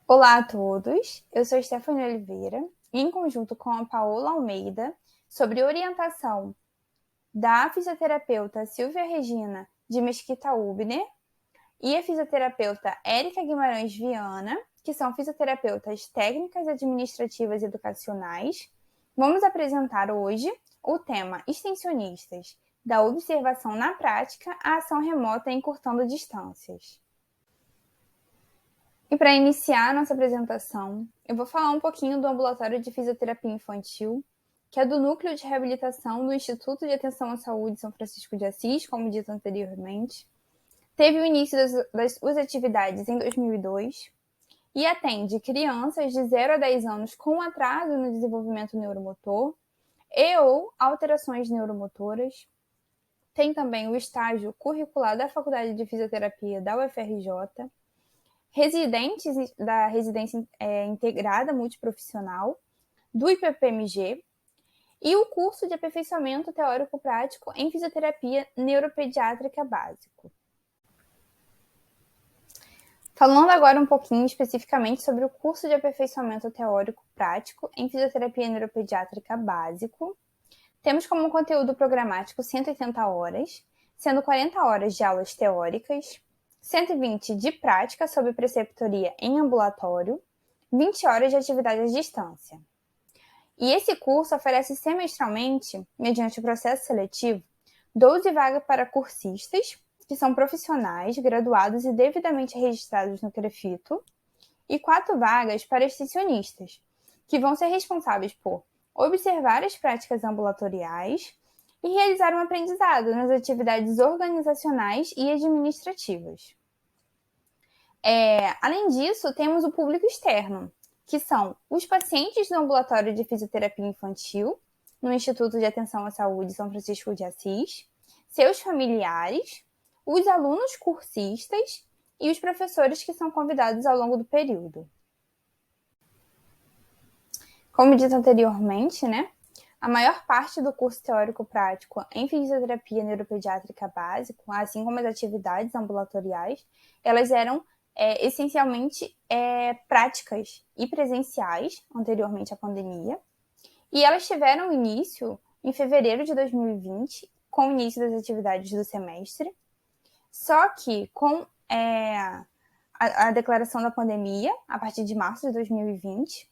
Olá a todos, eu sou Stephanie Oliveira, em conjunto com a Paola Almeida, sobre orientação da fisioterapeuta Silvia Regina de Mesquita Ubner e a fisioterapeuta Érica Guimarães Viana, que são fisioterapeutas técnicas, administrativas e educacionais. Vamos apresentar hoje o tema extensionistas, da observação na prática à ação remota encurtando distâncias. E para iniciar a nossa apresentação, eu vou falar um pouquinho do Ambulatório de Fisioterapia Infantil, que é do Núcleo de Reabilitação do Instituto de Atenção à Saúde São Francisco de Assis, como dito anteriormente. Teve o início das suas atividades em 2002 e atende crianças de 0 a 10 anos com atraso no desenvolvimento neuromotor e ou alterações neuromotoras. Tem também o estágio curricular da Faculdade de Fisioterapia da UFRJ, residentes da Residência Integrada Multiprofissional, do IPPMG, e o curso de aperfeiçoamento teórico-prático em fisioterapia neuropediátrica básico. Falando agora um pouquinho especificamente sobre o curso de aperfeiçoamento teórico-prático em fisioterapia neuropediátrica básico, temos como conteúdo programático 180 horas, sendo 40 horas de aulas teóricas, 120 de prática sob preceptoria em ambulatório, 20 horas de atividade à distância. E esse curso oferece semestralmente, mediante o processo seletivo, 12 vagas para cursistas, que são profissionais, graduados e devidamente registrados no CREFITO, e 4 vagas para extensionistas, que vão ser responsáveis por observar as práticas ambulatoriais e realizar um aprendizado nas atividades organizacionais e administrativas. Além disso, temos o público externo, que são os pacientes do Ambulatório de Fisioterapia Infantil, no Instituto de Atenção à Saúde São Francisco de Assis, seus familiares, os alunos cursistas e os professores que são convidados ao longo do período. Como dito anteriormente, a maior parte do curso teórico-prático em fisioterapia neuropediátrica básico, assim como as atividades ambulatoriais, elas eram essencialmente práticas e presenciais, anteriormente à pandemia, e elas tiveram início em fevereiro de 2020, com o início das atividades do semestre, só que com a declaração da pandemia, a partir de março de 2020,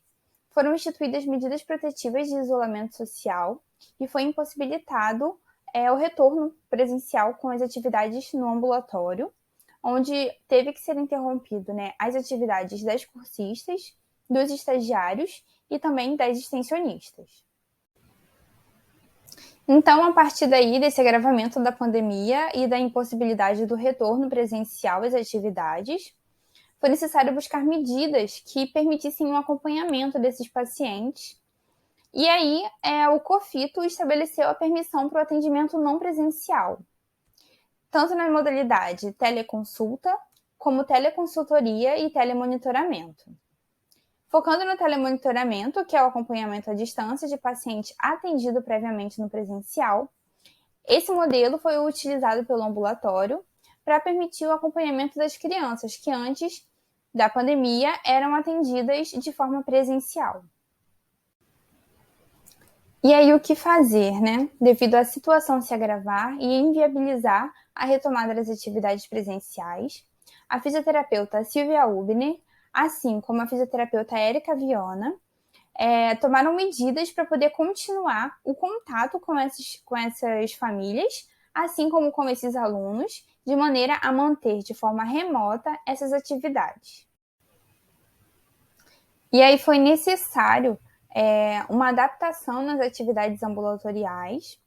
foram instituídas medidas protetivas de isolamento social e foi impossibilitado o retorno presencial com as atividades no ambulatório, onde teve que ser interrompido as atividades das cursistas, dos estagiários e também das extensionistas. Então, a partir daí, desse agravamento da pandemia e da impossibilidade do retorno presencial às atividades, foi necessário buscar medidas que permitissem um acompanhamento desses pacientes. E aí, o COFITO estabeleceu a permissão para o atendimento não presencial, tanto na modalidade teleconsulta, como teleconsultoria e telemonitoramento. Focando no telemonitoramento, que é o acompanhamento à distância de paciente atendido previamente no presencial, esse modelo foi utilizado pelo ambulatório para permitir o acompanhamento das crianças que antes da pandemia eram atendidas de forma presencial. E aí o que fazer, devido à situação se agravar e inviabilizar a retomada das atividades presenciais, a fisioterapeuta Silvia Ubner, assim como a fisioterapeuta Érica Viana, tomaram medidas para poder continuar o contato com essas famílias, assim como com esses alunos, de maneira a manter de forma remota essas atividades. E aí foi necessário uma adaptação nas atividades ambulatoriais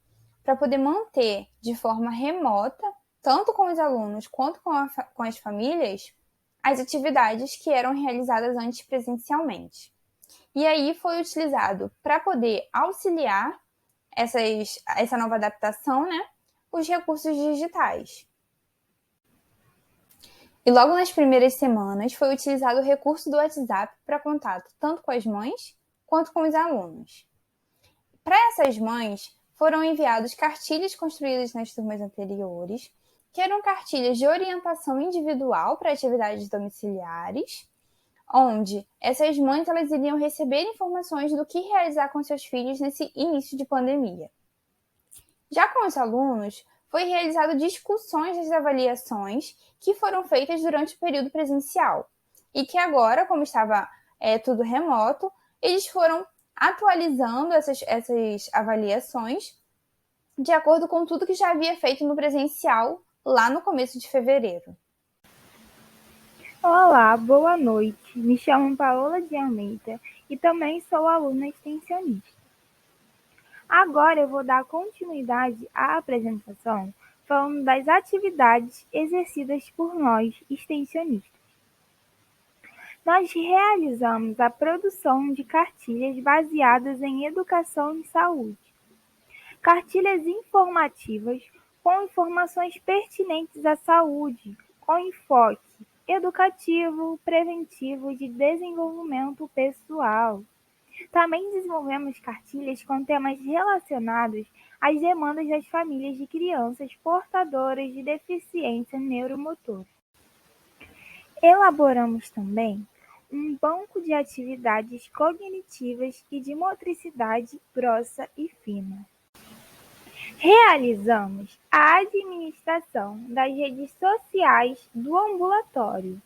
para poder manter de forma remota, tanto com os alunos quanto com as famílias, as atividades que eram realizadas antes presencialmente. E aí foi utilizado para poder auxiliar essa nova adaptação, os recursos digitais. E logo nas primeiras semanas foi utilizado o recurso do WhatsApp para contato tanto com as mães quanto com os alunos. Para essas mães, foram enviados cartilhas construídas nas turmas anteriores, que eram cartilhas de orientação individual para atividades domiciliares, onde essas mães elas iriam receber informações do que realizar com seus filhos nesse início de pandemia. Já com os alunos, foi realizado discussões das avaliações que foram feitas durante o período presencial e que agora, como estava tudo remoto, eles foram atualizando essas avaliações de acordo com tudo que já havia feito no presencial lá no começo de fevereiro. Olá, boa noite. Me chamo Paola de Almeida e também sou aluna extensionista. Agora eu vou dar continuidade à apresentação falando das atividades exercidas por nós extensionistas. Nós realizamos a produção de cartilhas baseadas em educação e saúde. Cartilhas informativas com informações pertinentes à saúde, com enfoque educativo, preventivo e de desenvolvimento pessoal. Também desenvolvemos cartilhas com temas relacionados às demandas das famílias de crianças portadoras de deficiência neuromotora. Elaboramos também um banco de atividades cognitivas e de motricidade grossa e fina. Realizamos a administração das redes sociais do ambulatório.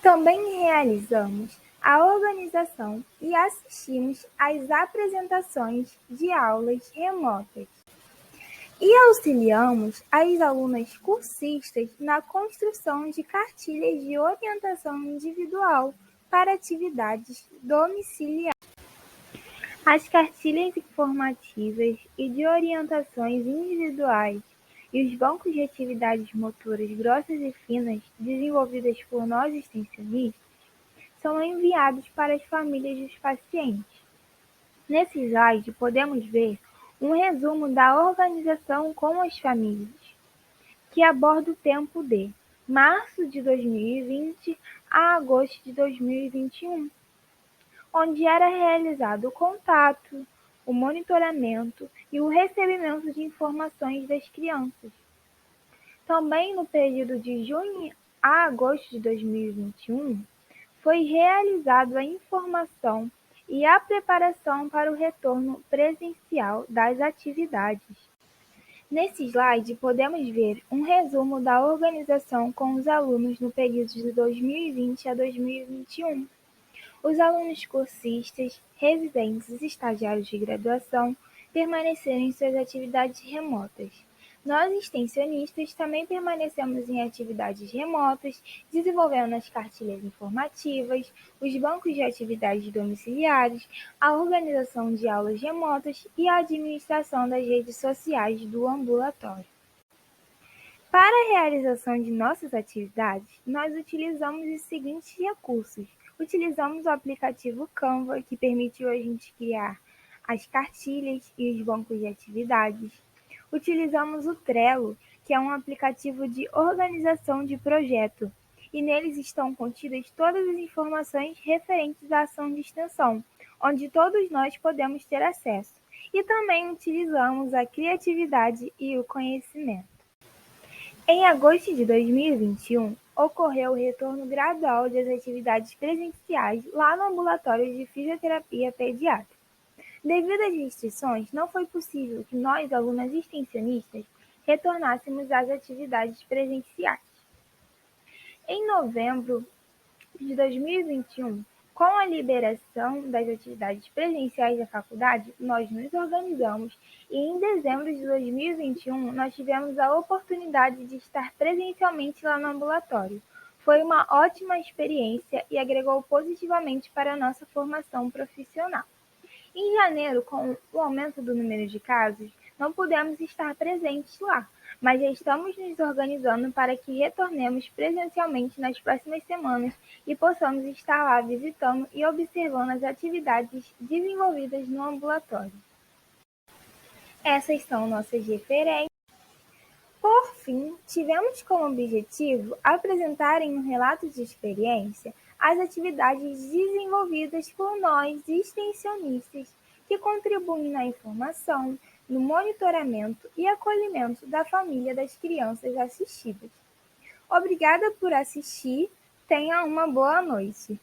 Também realizamos a organização e assistimos às apresentações de aulas remotas. E auxiliamos as alunas cursistas na construção de cartilhas de orientação individual para atividades domiciliares. As cartilhas informativas e de orientações individuais e os bancos de atividades motoras grossas e finas desenvolvidas por nós extensionistas são enviados para as famílias dos pacientes. Nesse slide podemos ver um resumo da organização com as famílias, que aborda o tempo de março de 2020 a agosto de 2021, onde era realizado o contato, o monitoramento e o recebimento de informações das crianças. Também no período de junho a agosto de 2021, foi realizado a informação e a preparação para o retorno presencial das atividades. Nesse slide, podemos ver um resumo da organização com os alunos no período de 2020 a 2021. Os alunos cursistas, residentes e estagiários de graduação permaneceram em suas atividades remotas. Nós, extensionistas, também permanecemos em atividades remotas, desenvolvendo as cartilhas informativas, os bancos de atividades domiciliares, a organização de aulas remotas e a administração das redes sociais do ambulatório. Para a realização de nossas atividades, nós utilizamos os seguintes recursos. Utilizamos o aplicativo Canva, que permitiu a gente criar as cartilhas e os bancos de atividades. Utilizamos o Trello, que é um aplicativo de organização de projeto, e neles estão contidas todas as informações referentes à ação de extensão, onde todos nós podemos ter acesso. E também utilizamos a criatividade e o conhecimento. Em agosto de 2021, ocorreu o retorno gradual das atividades presenciais lá no ambulatório de fisioterapia pediátrica. Devido às restrições, não foi possível que nós, alunas extensionistas, retornássemos às atividades presenciais. Em novembro de 2021, com a liberação das atividades presenciais da faculdade, nós nos organizamos e em dezembro de 2021 nós tivemos a oportunidade de estar presencialmente lá no ambulatório. Foi uma ótima experiência e agregou positivamente para a nossa formação profissional. Em janeiro, com o aumento do número de casos, não pudemos estar presentes lá, mas já estamos nos organizando para que retornemos presencialmente nas próximas semanas e possamos estar lá visitando e observando as atividades desenvolvidas no ambulatório. Essas são nossas referências. Por fim, tivemos como objetivo apresentar em um relato de experiência as atividades desenvolvidas por nós extensionistas que contribuem na informação, no monitoramento e acolhimento da família das crianças assistidas. Obrigada por assistir tenha uma boa noite.